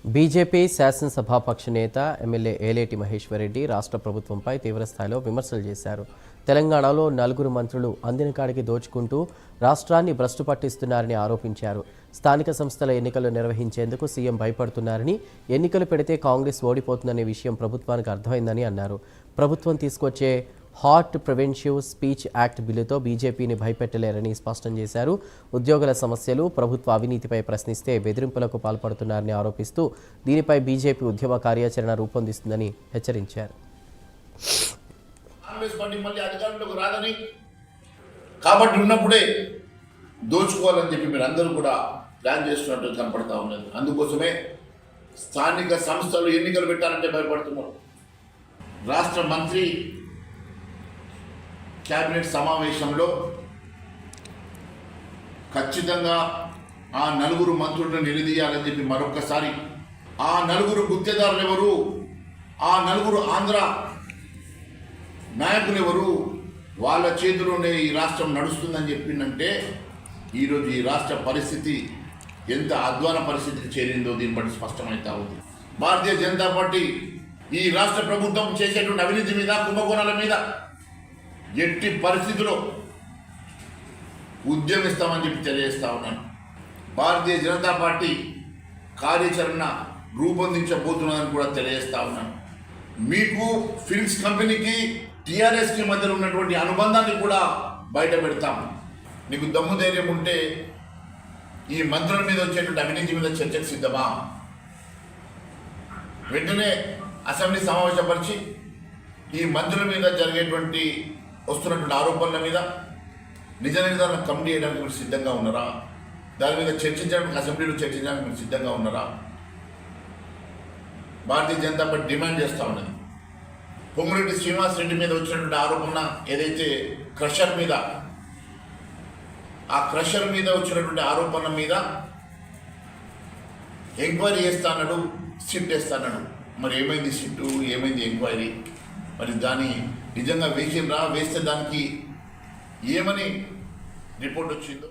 BJP శాసనసభాపక్ష నేత MLA Eleti Maheshwar Reddy రాష్ట్ర ప్రభుత్వంపై తీవ్రస్థాయిలో విమర్శలు చేశారు. తెలంగాణలో 4 మంత్రులు అందిన కాడికి దోచుకుంటూ రాష్ట్రాన్ని భ్రష్టు పట్టిస్తున్నారని ఆరోపించారు. స్థానిక సంస్థల ఎన్నికలు నిర్వహించేందుకు సీఎం భయపడుతున్నారని, ఎన్నికలు పెడితే కాంగ్రెస్ ఓడిపోతుందనే విషయం ప్రభుత్వానికి అర్థమైందని అన్నారు. ప్రభుత్వం తీసుకొచ్చే హార్ట్ ప్రివెన్టివ్ స్పీచ్ యాక్ట్ బిల్లుతో బీజేపీని భయపెట్టలేరని స్పష్టం చేశారు. ఉద్యోగుల సమస్యలు, ప్రభుత్వ అవినీతిపై ప్రశ్నిస్తే బెదిరింపులకు పాల్పడుతున్నారని ఆరోపిస్తూ దీనిపై బీజేపీ ఉద్యమ కార్యాచరణ రూపొందిస్తుందని హెచ్చరించారు. కాబట్టి ఉన్నప్పుడే దోచుకోవాలని చెప్పి మీరు అందరూ కూడా ప్లాన్ చేస్తున్నట్టు కనపడతా ఉన్నది. అందుకోసమే స్థానిక సంస్థలు ఎన్నికలు పెట్టాలంటే భయపడుతున్నారు. రాష్ట్ర మంత్రి క్యాబినెట్ సమావేశంలో ఖచ్చితంగా ఆ 4 మంత్రులను నిలదీయాలని చెప్పి మరొక్కసారి ఆ 4 గుత్తేదారులు ఎవరు, ఆ 4 ఆంధ్ర నాయకులు ఎవరు, వాళ్ళ చేతిలోనే ఈ రాష్ట్రం నడుస్తుందని చెప్పిందంటే ఈరోజు ఈ రాష్ట్ర పరిస్థితి ఎంత అధ్వాన పరిస్థితికి చేరిందో దీన్ని బట్టి స్పష్టమవుతా ఉంది. భారతీయ జనతా పార్టీ ఈ రాష్ట్ర ప్రభుత్వం చేసేటువంటి అవినీతి మీద, కుంభకోణాల మీద ఎట్టి పరిస్థితుల్లో ఉద్యమిస్తామని చెప్పి తెలియజేస్తా ఉన్నాను. భారతీయ జనతా పార్టీ కార్యాచరణ రూపొందించబోతున్నదని కూడా తెలియజేస్తా ఉన్నాను. మీకు ఫిలిప్స్ కంపెనీకి టీఆర్ఎస్కి మధ్యలో ఉన్నటువంటి అనుబంధాన్ని కూడా బయట పెడతాం. నీకు దమ్ము ధైర్యం ఉంటే ఈ మంత్రుల మీద వచ్చేటువంటి అవినీతి మీద చర్చకు సిద్ధమా? వెంటనే అసెంబ్లీ సమావేశపరిచి ఈ మంత్రుల మీద జరిగేటువంటి వస్తున్నటువంటి ఆరోపణల మీద నిజ నిర్ధారణ కమిటీ చేయడానికి మీరు సిద్ధంగా ఉన్నారా? దాని మీద చర్చించడానికి అసెంబ్లీలో చర్చించడానికి మీరు సిద్ధంగా ఉన్నారా? భారతీయ జనతా పార్టీ డిమాండ్ చేస్తూ ఉన్నది. పొంగురెడ్డి శ్రీనివాసరెడ్డి మీద వచ్చినటువంటి ఆరోపణ ఏదైతే క్రషర్ మీద, ఆ క్రషర్ మీద వచ్చినటువంటి ఆరోపణ మీద ఎంక్వైరీ చేస్తాడు, సిట్ వేస్తాడు. మరి ఏమైంది సిట్టు, ఏమైంది ఎంక్వైరీ? మరి దాన్ని నిజంగా వేసిండ్రా? వేస్తే దానికి ఏమని రిపోర్ట్ వచ్చిందో